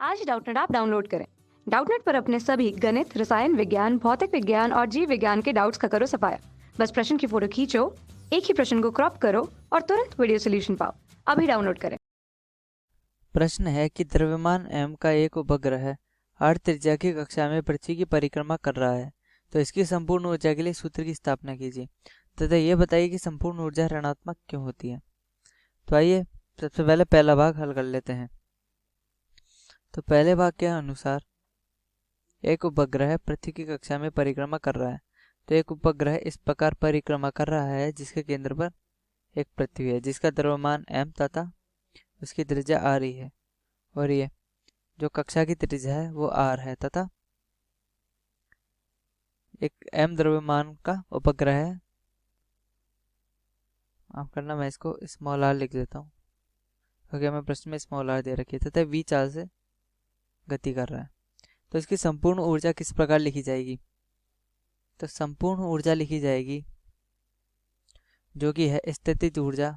आज Doubtnut app download करें। Doubtnut पर अपने सभी गणित, रसायन विज्ञान, भौतिक विज्ञान और जीव विज्ञान के डाउट्स का करो सफाया। बस प्रश्न की फोटो खींचो, एक ही प्रश्न को क्रॉप करो और तुरंत वीडियो सोल्यूशन पाओ। अभी डाउनलोड करें। प्रश्न है कि द्रव्यमान m का एक उपग्रह r त्रिज्या की कक्षा में पृथ्वी की परिक्रमा कर रहा है, तो इसकी संपूर्ण ऊर्जा के लिए सूत्र की स्थापना कीजिए तथा यह बताइए कि संपूर्ण ऊर्जा ऋणात्मक क्यों होती है। तो आइए सबसे पहले पहला भाग हल कर लेते हैं। तो पहले भाग के अनुसार एक उपग्रह पृथ्वी की कक्षा में परिक्रमा कर रहा है। तो एक उपग्रह इस प्रकार परिक्रमा कर रहा है जिसके केंद्र पर एक पृथ्वी है जिसका द्रव्यमान m तथा उसकी त्रिज्या r ही है, और ये जो कक्षा की त्रिज्या है वो r है तथा एक m द्रव्यमान का उपग्रह है। आप करना, मैं इसको स्मॉल r लिख देता हूँ क्योंकि हमें प्रश्न में स्मॉल r दे रखी है तथा v चाल से गति कर रहा है। तो इसकी संपूर्ण ऊर्जा किस प्रकार लिखी जाएगी? तो संपूर्ण ऊर्जा लिखी जाएगी जो कि है स्थितिज ऊर्जा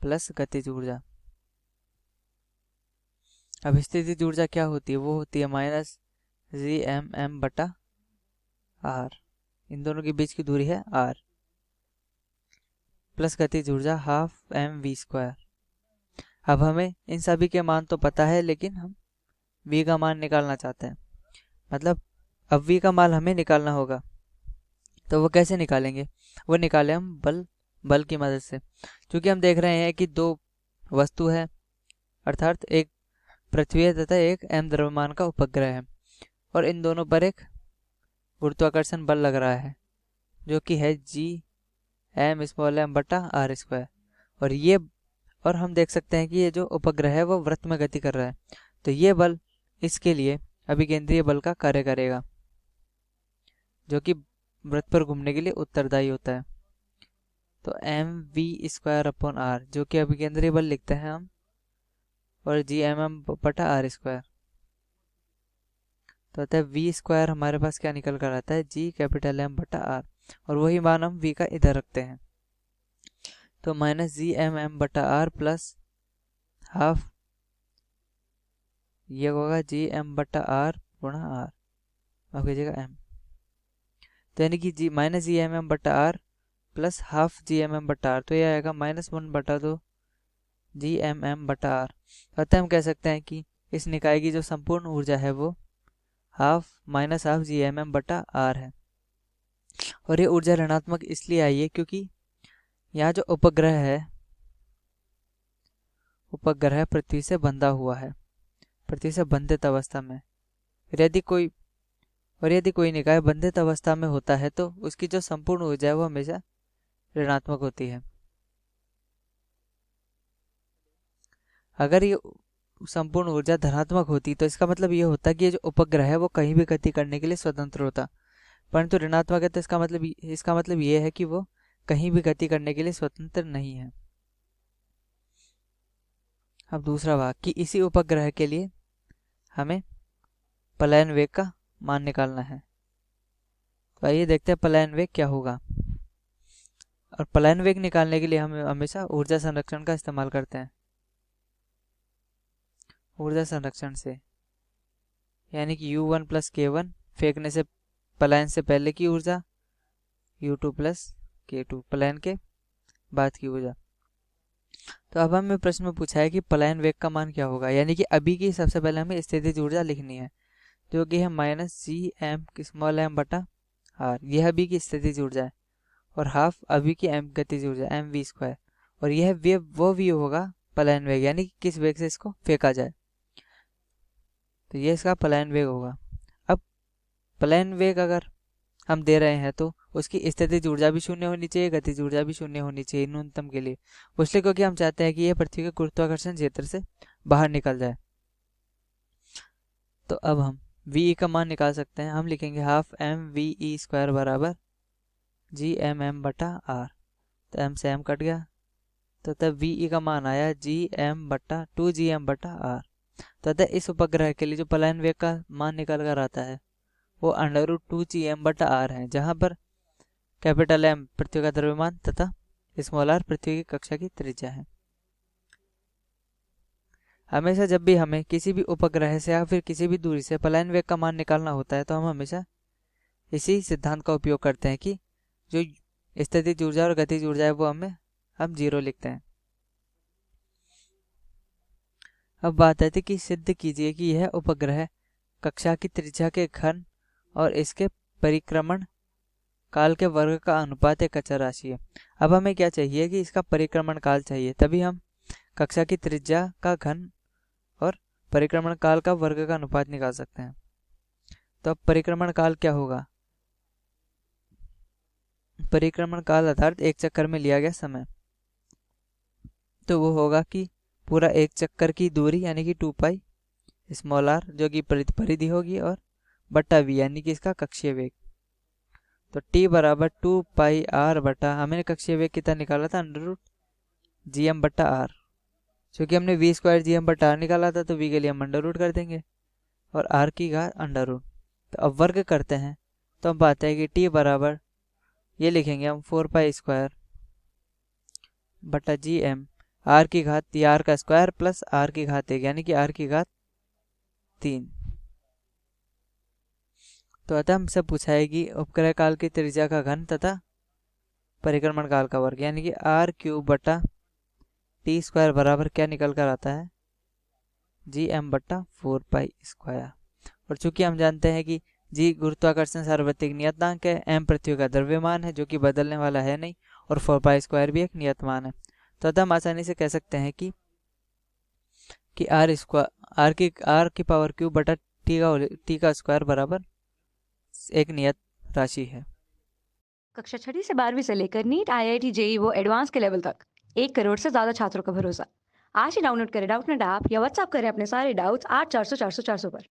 प्लस गतिज ऊर्जा। अब स्थितिज ऊर्जा क्या होती है? वो होती है माइनस GMM बटा r, इन दोनों के बीच की दूरी है r, प्लस गतिज ऊर्जा हाफ mv²। अब हमें इन सभी के मान तो पता है लेकिन हम v का मान निकालना चाहते हैं, मतलब अब v का मान हमें निकालना होगा। तो वो कैसे निकालेंगे? वो निकाले हम बल की मदद से। क्योंकि हम देख रहे हैं कि दो वस्तु है, अर्थात एक पृथ्वी है तथा एक m द्रव्यमान का उपग्रह है, और इन दोनों पर एक गुरुत्वाकर्षण बल लग रहा है जो कि है Gm बटा r²। और हम देख सकते हैं कि ये जो उपग्रह है वो वृत्त में गति कर रहा है, तो ये बल इसके लिए अभिकेंद्रीय बल का कार्य करेगा जो कि वृत्त पर घूमने के लिए उत्तरदायी होता है। तो mv²/r जो कि अभिकेंद्रीय बल लिखते हैं हम, और Gmm बटा r²। तो अतः v² हमारे पास क्या निकल कर आता है? Gm बटा r, और वही मान हम v का इधर रखते हैं। तो माइनस Gmm बटा r प्लस हाफ, ये होगा Gm बटा r गुणा r, अब कीजिएगा m। तो यानी कि माइनस Gmm बटा r प्लस हाफ Gmm बटा r, तो ये आएगा -1 बटा 2 Gmm बटा r। अतः हम कह सकते हैं कि इस निकाय की जो संपूर्ण ऊर्जा है वो हाफ Gmm बटा r है। और ये ऊर्जा ऋणात्मक इसलिए आई है क्योंकि यहाँ जो उपग्रह पृथ्वी से बंधा हुआ है, पृथ्वी से बंधित अवस्था में। यदि कोई निकाय बंधित अवस्था में होता है तो उसकी जो संपूर्ण ऊर्जा है वो हमेशा ऋणात्मक होती है। अगर ये संपूर्ण ऊर्जा धनात्मक होती तो इसका मतलब ये होता कि ये जो उपग्रह है वो कहीं भी गति करने के लिए स्वतंत्र होता, परंतु ऋणात्मक है तो इसका मतलब ये है कि वो कहीं भी गति करने के लिए स्वतंत्र नहीं है। अब दूसरा भाग कि इसी उपग्रह के लिए हमें पलायन वेग का मान निकालना है। तो आइए देखते हैं पलायन वेग क्या होगा। और पलायन वेग निकालने के लिए हम हमेशा ऊर्जा संरक्षण का इस्तेमाल करते हैं। ऊर्जा संरक्षण से यानी कि U1 प्लस K1 फेंकने से पलायन से पहले की ऊर्जा, U2 प्लस K2 पलायन के बाद की ऊर्जा। तो अब हमें प्रश्न में पूछा है कि पलायन वेग का मान क्या होगा, यानी कि अभी की सबसे पहले हमें स्थितिज ऊर्जा लिखनी है जो कि है -Gm बटा r, यह अभी की स्थितिज ऊर्जा है, और हाफ अभी की गतिज ऊर्जा mv², और यह वो v होगा पलायन वेग, यानी कि किस वेग से इसको फेंका जाए। तो ये इसका पलायन वेग होगा। अब पलायन वेग अगर हम दे रहे हैं तो उसकी स्थितिज ऊर्जा भी शून्य होनी चाहिए, गतिज ऊर्जा भी शून्य होनी चाहिए न्यूनतम के लिए, इसलिए क्योंकि हम चाहते हैं कि यह पृथ्वी के गुरुत्वाकर्षण क्षेत्र से बाहर निकल जाए। तो अब हम ve का मान निकाल सकते हैं। हम लिखेंगे हाफ mve² बराबर Gmm बटा r, तो m से m कट गया, तो तब ve का मान आया Gm बटा 2Gm बटा r। तथा इस उपग्रह के लिए जो पलायन वेग का मान निकल कर आता है वो √2Gm बटा r है, जहाँ पर कैपिटल M पृथ्वी का द्रव्यमान तथा स्मॉल r पृथ्वी की कक्षा की त्रिज्या है। हमेशा जब भी हमें किसी भी उपग्रह से या फिर किसी भी दूरी से पलायन वेग का मान निकालना होता है तो हम हमेशा इसी सिद्धांत का उपयोग करते हैं कि जो स्थितिज ऊर्जा और गतिज ऊर्जा है वो हम 0 लिखते हैं। अब बात आती है कि सिद्ध कीजिए कि यह उपग्रह कक्षा की त्रिज्या के घन और इसके परिक्रमण काल के वर्ग का अनुपात एक अचर राशि है। अब हमें क्या चाहिए कि इसका परिक्रमण काल चाहिए, तभी हम कक्षा की त्रिज्या का घन और परिक्रमण काल का वर्ग का अनुपात निकाल सकते हैं। तो अब परिक्रमण काल क्या होगा? परिक्रमण काल अर्थात एक चक्कर में लिया गया समय, तो वो होगा कि पूरा एक चक्कर की दूरी यानी कि 2 पाई स्मॉल आर जो कि परिधि होगी और बट्टा वी यानी कि इसका कक्षीय वेग। तो t बराबर 2 पाई आर बटा हमने कक्षीय वेग कितना निकाला था √gm बट्टा आर। क्योंकि हमने v स्क्वायर जी एम बटा आर निकाला था तो v के लिए हम √ कर देंगे और r की घात √। तो अब वर्ग करते हैं तो हम पाते हैं कि t बराबर ये लिखेंगे हम 4 पाई स्क्वायर बटा जी एम आर की घात आर का स्क्वायर प्लस आर की घात 1 यानी कि आर की घात 3। तो अतः हमसे पूछा है कि उपग्रह काल की त्रिज्या का घन तथा परिक्रमण काल का वर्ग यानी कि आर क्यूब बटा टी स्क्वायर बराबर क्या निकल कर आता है जी एम बट्टा 4 पाई स्क्वायर। और चूंकि हम जानते हैं कि जी गुरुत्वाकर्षण सार्वत्रिक नियतांक है, एम पृथ्वी का द्रव्यमान है जो कि बदलने वाला है नहीं और 4 पाई स्क्वायर भी एक नियतमान है। तो अतः हम आसानी से कह सकते हैं कि आर की पावर क्यूब बटा टी का स्क्वायर बराबर एक नियत राशि है। कक्षा 6वीं से 12वीं से लेकर नीट, IIT, जेई वो एडवांस के लेवल तक 1 करोड़ से ज्यादा छात्रों का भरोसा। आज ही डाउनलोड करें डाउटनेट ऐप या व्हाट्सएप करें अपने सारे डाउट्स 8400 400 400 पर।